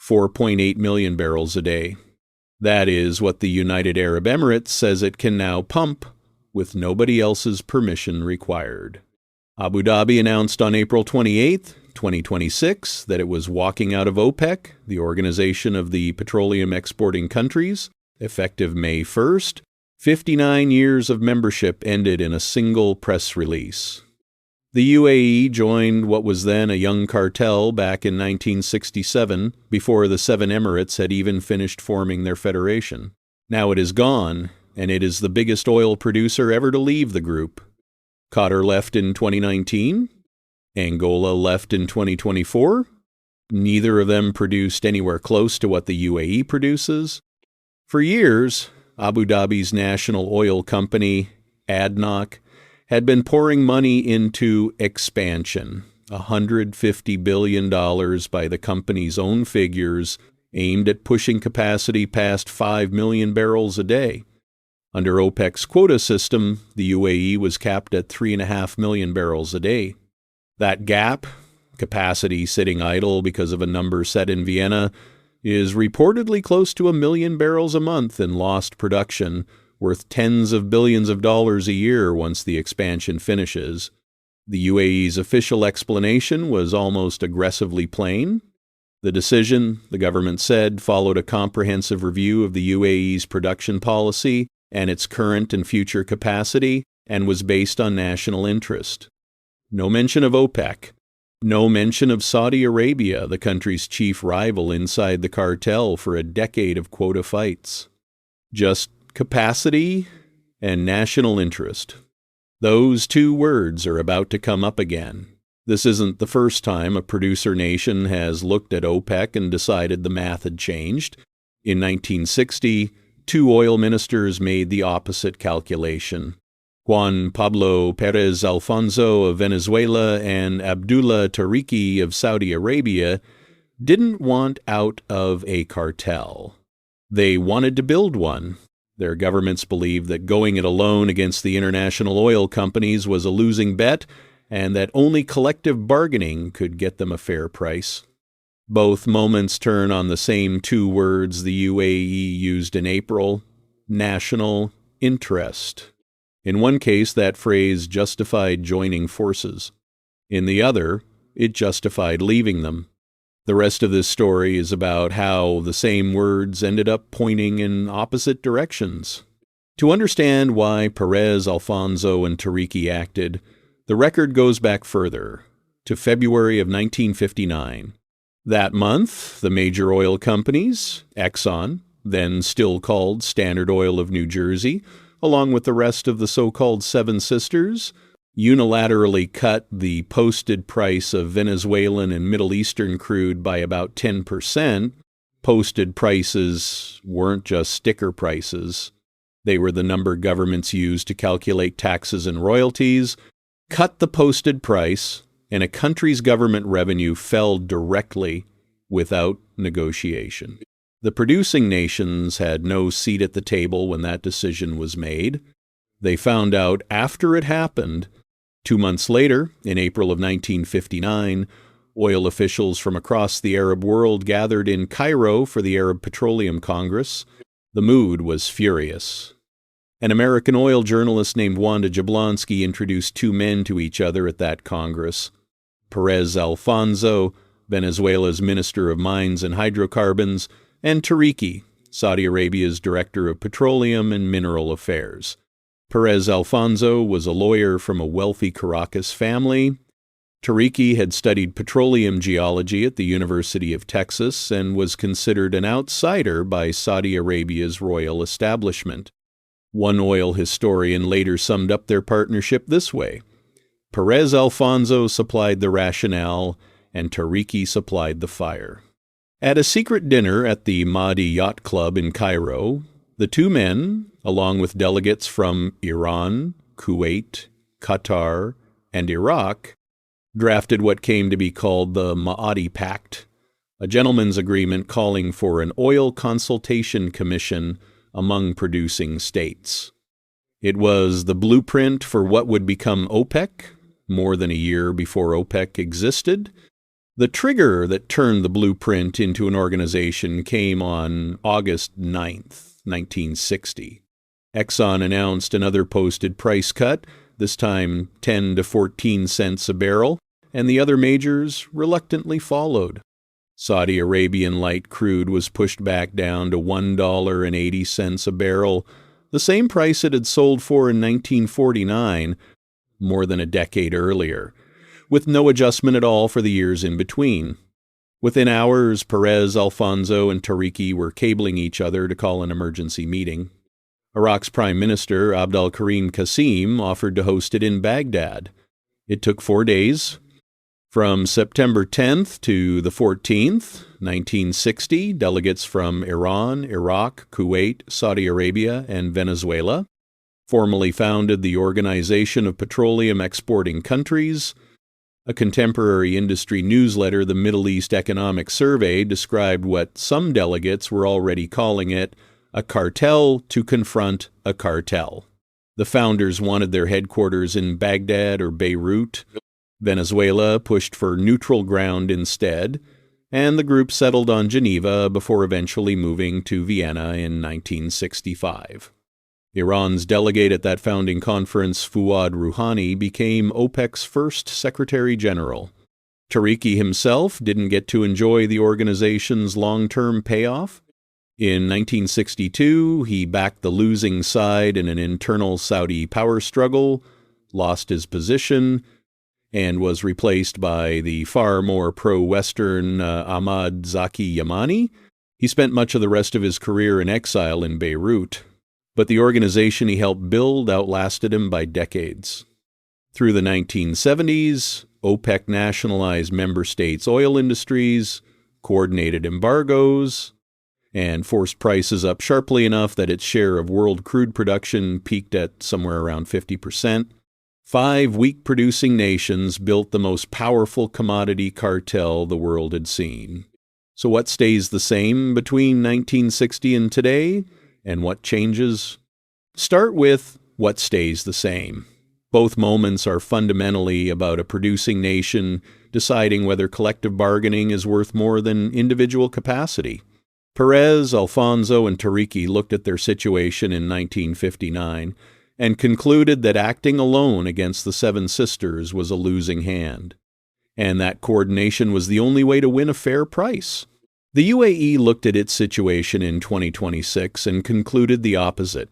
4.8 million barrels a day. That is what the United Arab Emirates says it can now pump, with nobody else's permission required. Abu Dhabi announced on April 28, 2026, that it was walking out of OPEC, the Organization of the Petroleum Exporting Countries, effective May 1st. 59 years of membership ended in a single press release. The UAE joined what was then a young cartel back in 1967, before the 7 Emirates had even finished forming their federation. Now it is gone, and it is the biggest oil producer ever to leave the group. Qatar left in 2019. Angola left in 2024. Neither of them produced anywhere close to what the UAE produces. For years, Abu Dhabi's national oil company, ADNOC, had been pouring money into expansion, $150 billion by the company's own figures, aimed at pushing capacity past 5 million barrels a day. Under OPEC's quota system, the UAE was capped at 3.5 million barrels a day. That gap, capacity sitting idle because of a number set in Vienna, is reportedly close to 1 million barrels a month in lost production, worth tens of billions of dollars a year once the expansion finishes. The UAE's official explanation was almost aggressively plain. The decision, the government said, followed a comprehensive review of the UAE's production policy and its current and future capacity, and was based on national interest. No mention of OPEC. No mention of Saudi Arabia, the country's chief rival inside the cartel for a decade of quota fights. Just capacity and national interest. Those two words are about to come up again. This isn't the first time a producer nation has looked at OPEC and decided the math had changed. In 1960, 2 oil ministers made the opposite calculation. Juan Pablo Perez Alfonso of Venezuela and Abdullah Tariki of Saudi Arabia didn't want out of a cartel. They wanted to build one. Their governments believed that going it alone against the international oil companies was a losing bet, and that only collective bargaining could get them a fair price. Both moments turn on the same 2 words the UAE used in April: national interest. In one case, that phrase justified joining forces. In the other, it justified leaving them. The rest of this story is about how the same words ended up pointing in opposite directions. To understand why Perez, Alfonso, and Tariki acted, the record goes back further, to February of 1959. That month, the major oil companies, Exxon, then still called Standard Oil of New Jersey, along with the rest of the so-called Seven Sisters, unilaterally cut the posted price of Venezuelan and Middle Eastern crude by about 10%. Posted prices weren't just sticker prices. They were the number governments used to calculate taxes and royalties. Cut the posted price, and a country's government revenue fell directly without negotiation. The producing nations had no seat at the table when that decision was made. They found out after it happened. 2 months later, in April of 1959, oil officials from across the Arab world gathered in Cairo for the Arab Petroleum Congress. The mood was furious. An American oil journalist named Wanda Jablonski introduced 2 men to each other at that Congress: Perez Alfonso, Venezuela's Minister of Mines and Hydrocarbons, and Tariki, Saudi Arabia's Director of Petroleum and Mineral Affairs. Perez Alfonso was a lawyer from a wealthy Caracas family. Tariki had studied petroleum geology at the University of Texas and was considered an outsider by Saudi Arabia's royal establishment. One oil historian later summed up their partnership this way: Perez Alfonso supplied the rationale, and Tariki supplied the fire. At a secret dinner at the Mahdi Yacht Club in Cairo, the 2 men, along with delegates from Iran, Kuwait, Qatar, and Iraq, drafted what came to be called the Mahdi Pact, a gentleman's agreement calling for an oil consultation commission among producing states. It was the blueprint for what would become OPEC, more than a year before OPEC existed. The trigger that turned the blueprint into an organization came on August 9th, 1960. Exxon announced another posted price cut, this time 10 to 14 cents a barrel, and the other majors reluctantly followed. Saudi Arabian light crude was pushed back down to $1.80 a barrel, the same price it had sold for in 1949, more than a decade earlier, with no adjustment at all for the years in between. Within hours, Perez, Alfonso, and Tariki were cabling each other to call an emergency meeting. Iraq's Prime Minister, Abdul Karim Qasim, offered to host it in Baghdad. It took 4 days. From September 10th to the 14th, 1960, delegates from Iran, Iraq, Kuwait, Saudi Arabia, and Venezuela formally founded the Organization of Petroleum Exporting Countries. A contemporary industry newsletter, the Middle East Economic Survey, described what some delegates were already calling it a cartel to confront a cartel. The founders wanted their headquarters in Baghdad or Beirut. Venezuela pushed for neutral ground instead, and the group settled on Geneva before eventually moving to Vienna in 1965. Iran's delegate at that founding conference, Fuad Rouhani, became OPEC's first Secretary General. Tariki himself didn't get to enjoy the organization's long-term payoff. In 1962, he backed the losing side in an internal Saudi power struggle, lost his position, and was replaced by the far more pro-Western Ahmad Zaki Yamani. He spent much of the rest of his career in exile in Beirut, but the organization he helped build outlasted him by decades. Through the 1970s, OPEC nationalized member states' oil industries, coordinated embargoes, and forced prices up sharply enough that its share of world crude production peaked at somewhere around 50%. 5 wheat-producing nations built the most powerful commodity cartel the world had seen. So what stays the same between 1960 and today, and what changes? Start with what stays the same. Both moments are fundamentally about a producing nation deciding whether collective bargaining is worth more than individual capacity. Perez, Alfonso, and Tariki looked at their situation in 1959 and concluded that acting alone against the Seven Sisters was a losing hand, and that coordination was the only way to win a fair price. The UAE looked at its situation in 2026 and concluded the opposite,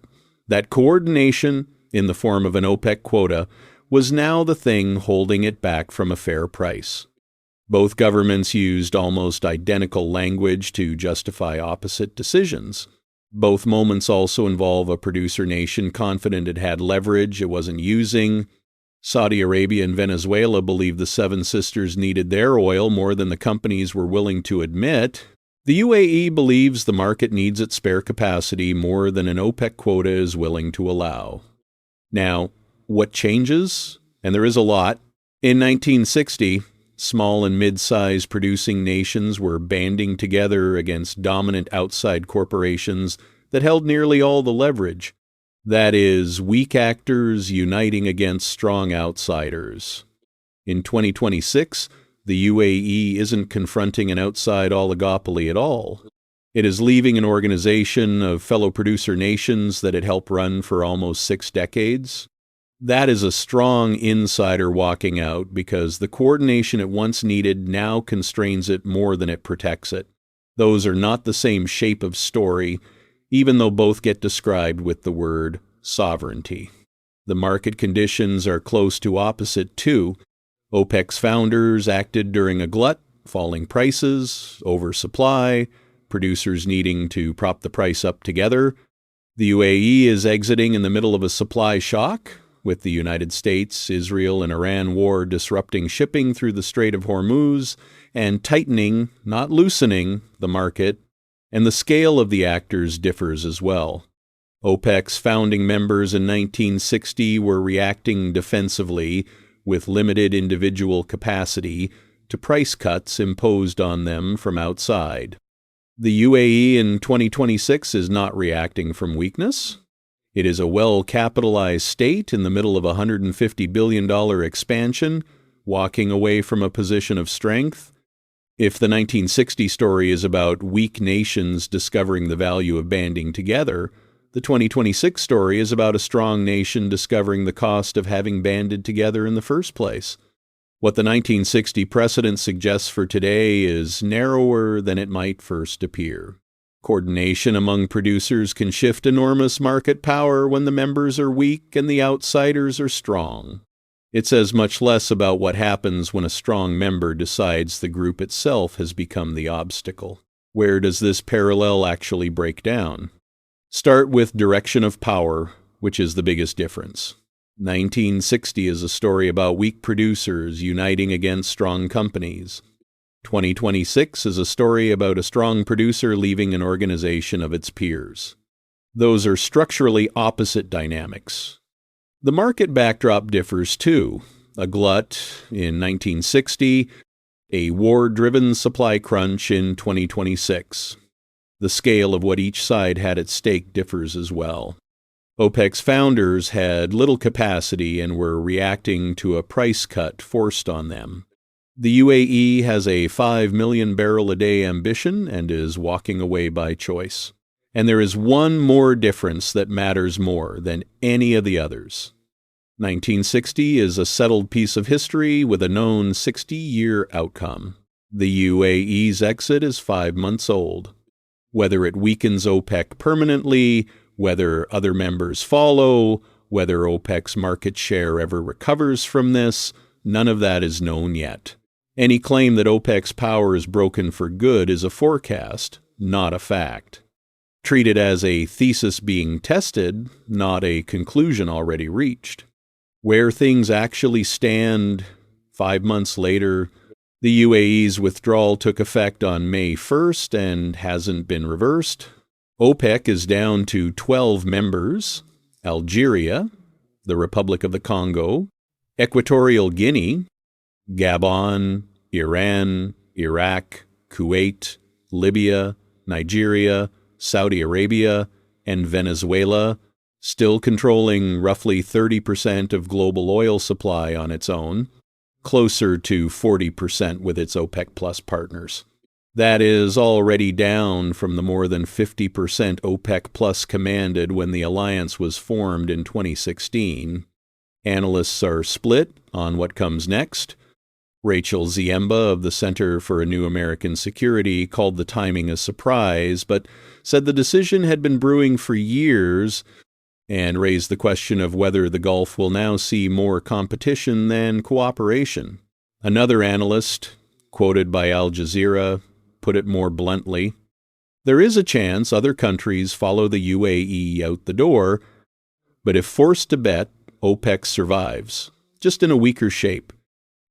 that coordination, in the form of an OPEC quota, was now the thing holding it back from a fair price. Both governments used almost identical language to justify opposite decisions. Both moments also involve a producer nation confident it had leverage it wasn't using. Saudi Arabia and Venezuela believed the Seven Sisters needed their oil more than the companies were willing to admit. The UAE believes the market needs its spare capacity more than an OPEC quota is willing to allow. Now, what changes? And there is a lot. In 1960, small and mid-sized producing nations were banding together against dominant outside corporations that held nearly all the leverage. That is, weak actors uniting against strong outsiders. In 2026, the UAE isn't confronting an outside oligopoly at all. It is leaving an organization of fellow producer nations that it helped run for almost 6 decades. That is a strong insider walking out because the coordination it once needed now constrains it more than it protects it. Those are not the same shape of story, even though both get described with the word sovereignty. The market conditions are close to opposite too. OPEC's founders acted during a glut, falling prices, oversupply, producers needing to prop the price up together. The UAE is exiting in the middle of a supply shock, with the United States, Israel, and Iran war disrupting shipping through the Strait of Hormuz and tightening, not loosening, the market, and the scale of the actors differs as well. OPEC's founding members in 1960 were reacting defensively with limited individual capacity to price cuts imposed on them from outside. The UAE in 2026 is not reacting from weakness. It is a well-capitalized state in the middle of a $150 billion expansion, walking away from a position of strength. If the 1960 story is about weak nations discovering the value of banding together, the 2026 story is about a strong nation discovering the cost of having banded together in the first place. What the 1960 precedent suggests for today is narrower than it might first appear. Coordination among producers can shift enormous market power when the members are weak and the outsiders are strong. It says much less about what happens when a strong member decides the group itself has become the obstacle. Where does this parallel actually break down? Start with direction of power, which is the biggest difference. 1960 is a story about weak producers uniting against strong companies. 2026 is a story about a strong producer leaving an organization of its peers. Those are structurally opposite dynamics. The market backdrop differs too. A glut in 1960, a war-driven supply crunch in 2026. The scale of what each side had at stake differs as well. OPEC's founders had little capacity and were reacting to a price cut forced on them. The UAE has a 5 million barrel a day ambition and is walking away by choice. And there is one more difference that matters more than any of the others. 1960 is a settled piece of history with a known 60-year outcome. The UAE's exit is 5 months old. Whether it weakens OPEC permanently, whether other members follow, whether OPEC's market share ever recovers from this, none of that is known yet. Any claim that OPEC's power is broken for good is a forecast, not a fact. Treat it as a thesis being tested, not a conclusion already reached. Where things actually stand 5 months later, the UAE's withdrawal took effect on May 1st and hasn't been reversed. OPEC is down to 12 members: Algeria, the Republic of the Congo, Equatorial Guinea, Gabon, Iran, Iraq, Kuwait, Libya, Nigeria, Saudi Arabia, and Venezuela, still controlling roughly 30% of global oil supply on its own, closer to 40% with its OPEC Plus partners. That is already down from the more than 50% OPEC Plus commanded when the alliance was formed in 2016. Analysts are split on what comes next. Rachel Ziemba of the Center for a New American Security called the timing a surprise, but said the decision had been brewing for years and raised the question of whether the Gulf will now see more competition than cooperation. Another analyst, quoted by Al Jazeera, put it more bluntly: there is a chance other countries follow the UAE out the door, but if forced to bet, OPEC survives, just in a weaker shape.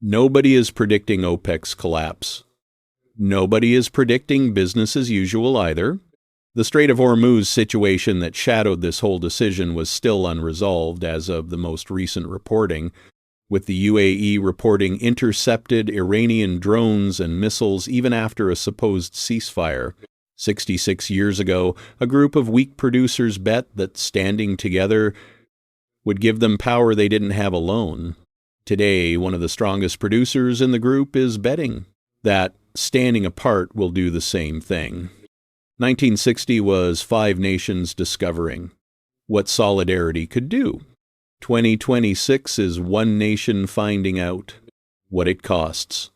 Nobody is predicting OPEC's collapse. Nobody is predicting business as usual either. The Strait of Hormuz situation that shadowed this whole decision was still unresolved as of the most recent reporting, with the UAE reporting intercepted Iranian drones and missiles even after a supposed ceasefire. 66 years ago, a group of weak producers bet that standing together would give them power they didn't have alone. Today, one of the strongest producers in the group is betting that standing apart will do the same thing. 1960 was 5 nations discovering what solidarity could do. 2026 is 1 nation finding out what it costs.